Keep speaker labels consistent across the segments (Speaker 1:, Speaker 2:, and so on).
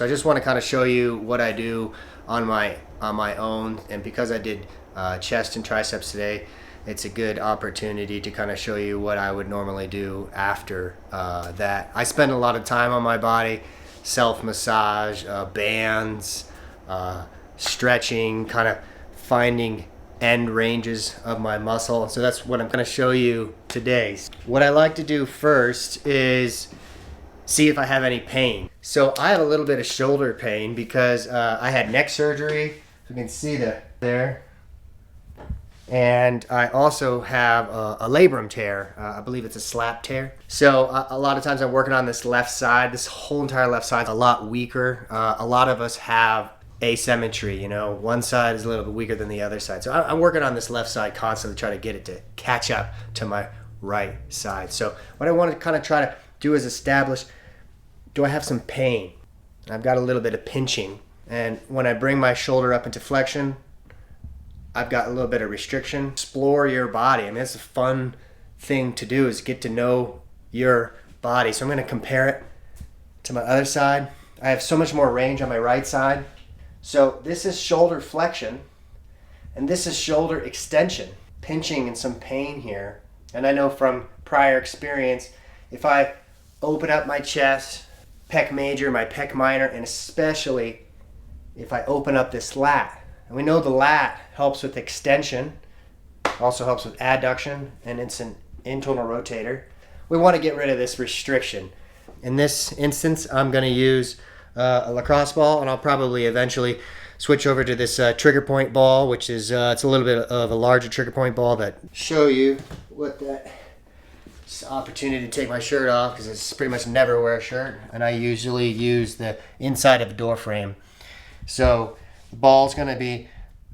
Speaker 1: So I just want to kind of show you what I do on my own, and because I did chest and triceps today, it's a good opportunity to kind of show you what I would normally do after that. I spend a lot of time on my body, self-massage, bands, stretching, kind of finding end ranges of my muscle. So that's what I'm going to show you today. What I like to do first is see if I have any pain. So I have a little bit of shoulder pain because I had neck surgery. You can see there. And I also have a labrum tear. I believe it's a slap tear. So a lot of times I'm working on this left side. This whole entire left side is a lot weaker. A lot of us have asymmetry, one side is a little bit weaker than the other side. So I'm working on this left side constantly, trying to get it to catch up to my right side. So what I want to kind of try to do is establish, do I have some pain? I've got a little bit of pinching. And when I bring my shoulder up into flexion, I've got a little bit of restriction. Explore your body. I mean, it's a fun thing to do, is get to know your body. So I'm going to compare it to my other side. I have so much more range on my right side. So this is shoulder flexion, and this is shoulder extension. Pinching and some pain here. And I know from prior experience, if I open up my chest, pec major, my pec minor, and especially if I open up this lat. And we know the lat helps with extension, also helps with adduction, and it's an internal rotator. We want to get rid of this restriction. In this instance, I'm going to use a lacrosse ball, and I'll probably eventually switch over to this trigger point ball, which is it's a little bit of a larger trigger point ball that show you what that opportunity to take my shirt off, because it's pretty much never wear a shirt, and I usually use the inside of a door frame. So the ball's going to be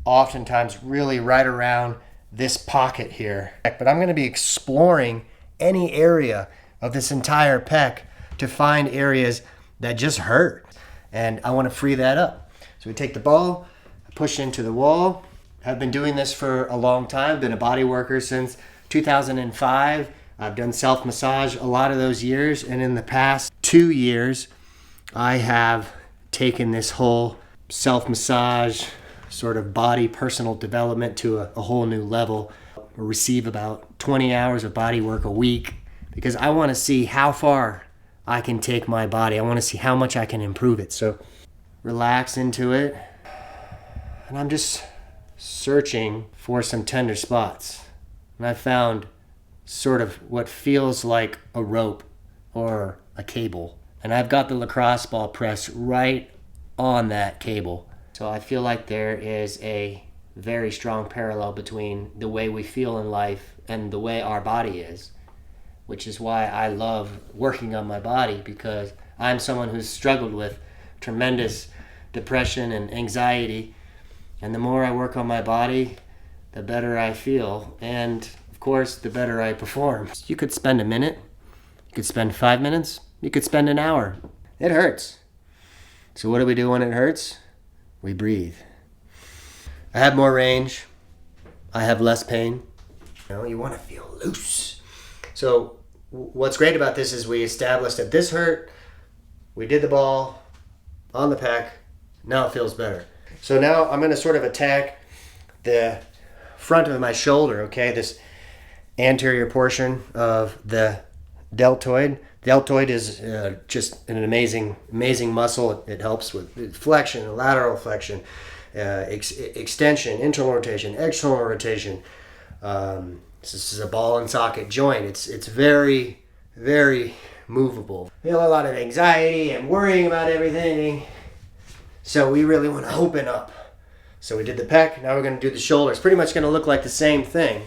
Speaker 1: oftentimes really right around this pocket here, but I'm going to be exploring any area of this entire pec to find areas that just hurt, and I want to free that up. So we take the ball, push into the wall. I've been doing this for a long time, been a body worker since 2005. I've done self-massage a lot of those years, and in the past 2 years, I have taken this whole self-massage sort of body personal development to a whole new level. I receive about 20 hours of body work a week because I want to see how far I can take my body. I want to see how much I can improve it. So relax into it, and I'm just searching for some tender spots. And I found sort of what feels like a rope or a cable. And I've got the lacrosse ball pressed right on that cable. So I feel like there is a very strong parallel between the way we feel in life and the way our body is, which is why I love working on my body, because I'm someone who's struggled with tremendous depression and anxiety. And the more I work on my body, the better I feel. And of course, the better I perform. You could spend a minute, you could spend 5 minutes, you could spend an hour. It hurts. So what do we do when it hurts? We breathe. I have more range. I have less pain. You want to feel loose. So what's great about this is we established that this hurt. We did the ball on the pec. Now it feels better. So now I'm going to sort of attack the front of my shoulder, okay? This anterior portion of the deltoid. Deltoid is just an amazing muscle. It helps with flexion, lateral flexion, extension, internal rotation, external rotation. This is a ball and socket joint. It's very, very movable. Feel a lot of anxiety and worrying about everything. So we really want to open up. So we did the pec. Now we're going to do the shoulder. It's pretty much going to look like the same thing.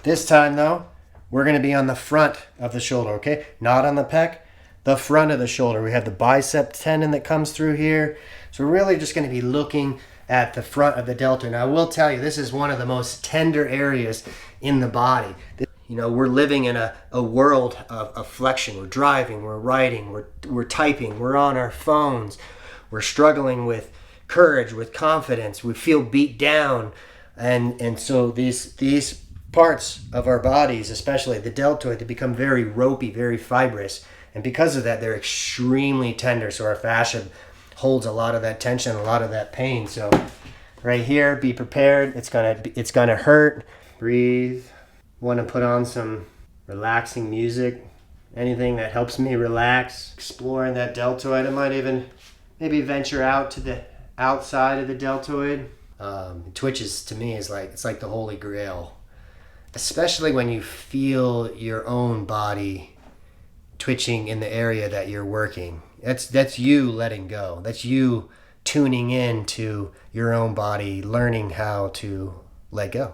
Speaker 1: This time, though, we're going to be on the front of the shoulder, okay? Not on the pec, the front of the shoulder. We have the bicep tendon that comes through here. So we're really just going to be looking at the front of the deltoid. Now, I will tell you, this is one of the most tender areas in the body. We're living in a world of flexion. We're driving, we're writing, we're typing, we're on our phones. We're struggling with courage, with confidence. We feel beat down. And so these parts of our bodies, especially the deltoid, they become very ropey, very fibrous. And because of that, they're extremely tender. So our fascia holds a lot of that tension, a lot of that pain. So right here, be prepared. It's gonna hurt. Breathe. Want to put on some relaxing music, anything that helps me relax. Exploring that deltoid. I might even maybe venture out to the outside of the deltoid. Twitches to me is like, it's like the holy grail, especially when you feel your own body twitching in the area that you're working. That's you letting go. That's you tuning in to your own body, learning how to let go.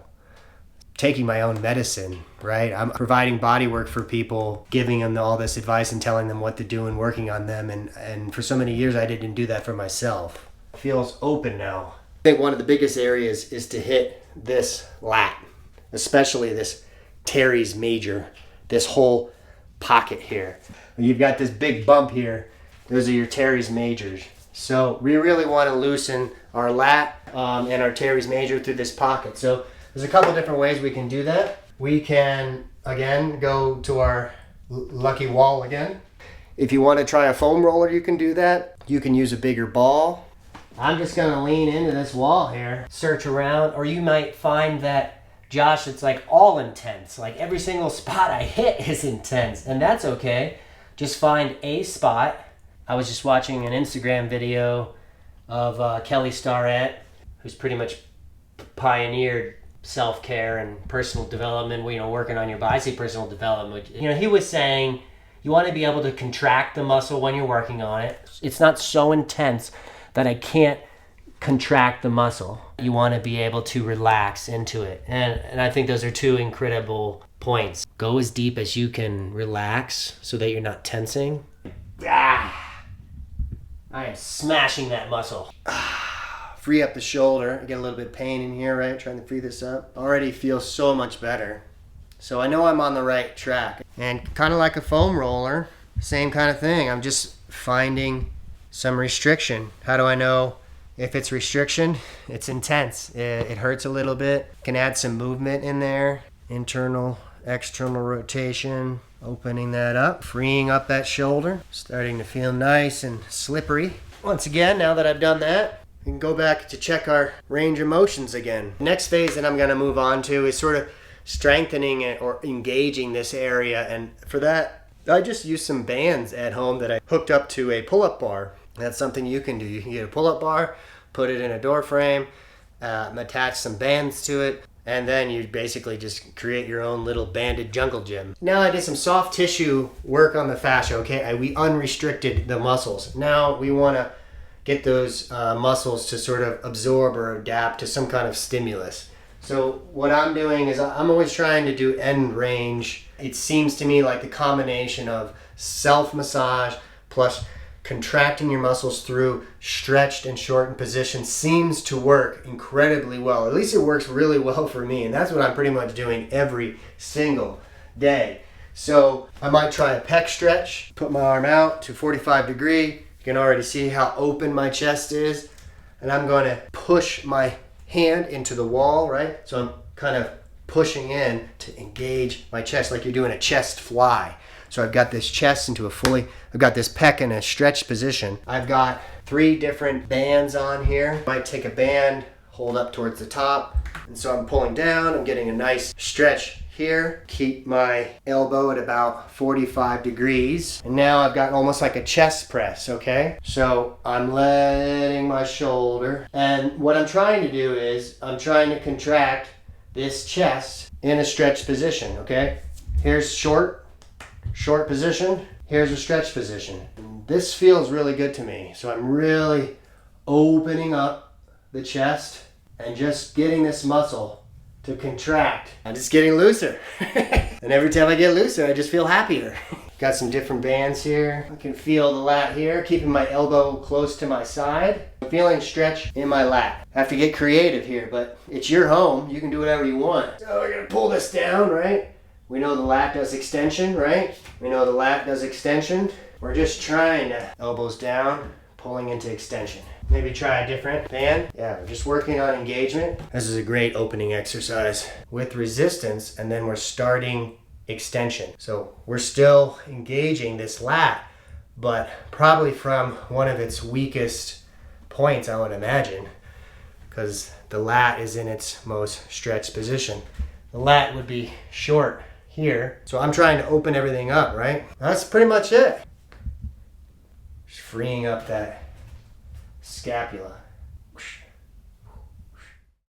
Speaker 1: Taking my own medicine, right? I'm providing body work for people, giving them all this advice and telling them what to do and working on them. And for so many years, I didn't do that for myself. It feels open now. I think one of the biggest areas is to hit this lat, especially this teres major, this whole pocket here. You've got this big bump here. Those are your teres majors. So we really want to loosen our lat and our teres major through this pocket. So there's a couple different ways we can do that. We can, again, go to our lucky wall again. If you want to try a foam roller, you can do that. You can use a bigger ball. I'm just going to lean into this wall here, search around, or you might find that, Josh, it's like all intense. Like every single spot I hit is intense, and that's okay. Just find a spot. I was just watching an Instagram video of Kelly Starrett, who's pretty much pioneered self-care and personal development, working on your body. I say personal development. He was saying you want to be able to contract the muscle when you're working on it. It's not so intense that I can't contract the muscle. You want to be able to relax into it. And I think those are two incredible points. Go as deep as you can relax so that you're not tensing. I am smashing that muscle. Free up the shoulder. I get a little bit of pain in here, right? Trying to free this up. Already feels so much better. So I know I'm on the right track. And kind of like a foam roller, same kind of thing. I'm just finding some restriction. How do I know if it's restriction? It's intense. It hurts a little bit. Can add some movement in there. Internal, external rotation. Opening that up, freeing up that shoulder. Starting to feel nice and slippery. Once again, now that I've done that, we can go back to check our range of motions again. The next phase that I'm going to move on to is sort of strengthening it or engaging this area. And for that, I just use some bands at home that I hooked up to a pull-up bar. That's something you can do. You can get a pull-up bar, put it in a door frame, attach some bands to it, and then you basically just create your own little banded jungle gym. Now I did some soft tissue work on the fascia, okay? We unrestricted the muscles. Now we want to get those muscles to sort of absorb or adapt to some kind of stimulus. So what I'm doing is I'm always trying to do end range. It seems to me like the combination of self-massage plus contracting your muscles through stretched and shortened positions seems to work incredibly well. At least it works really well for me, and that's what I'm pretty much doing every single day. So I might try a pec stretch, put my arm out to 45 degree. You can already see how open my chest is, and I'm going to push my hand into the wall, right? So I'm kind of pushing in to engage my chest like you're doing a chest fly. So I've got this chest into I've got this pec in a stretched position. I've got 3 different bands on here. Might take a band, hold up towards the top. And so I'm pulling down, I'm getting a nice stretch here. Keep my elbow at about 45 degrees. And now I've got almost like a chest press, okay? So I'm letting my shoulder. And what I'm trying to do is I'm trying to contract this chest in a stretched position, okay? Here's short position. Here's a stretch position. This feels really good to me. So I'm really opening up the chest and just getting this muscle to contract. I'm just getting looser. And every time I get looser, I just feel happier. Got some different bands here. I can feel the lat here, keeping my elbow close to my side. I'm feeling stretch in my lat. I have to get creative here, but it's your home. You can do whatever you want. So we're gonna pull this down, right? We know the lat does extension, right? We know the lat does extension. We're just trying to elbows down, pulling into extension. Maybe try a different band. Yeah, we're just working on engagement. This is a great opening exercise with resistance, and then we're starting extension. So we're still engaging this lat, but probably from one of its weakest points, I would imagine, because the lat is in its most stretched position. The lat would be short here. So I'm trying to open everything up, right? That's pretty much it. Just freeing up that scapula.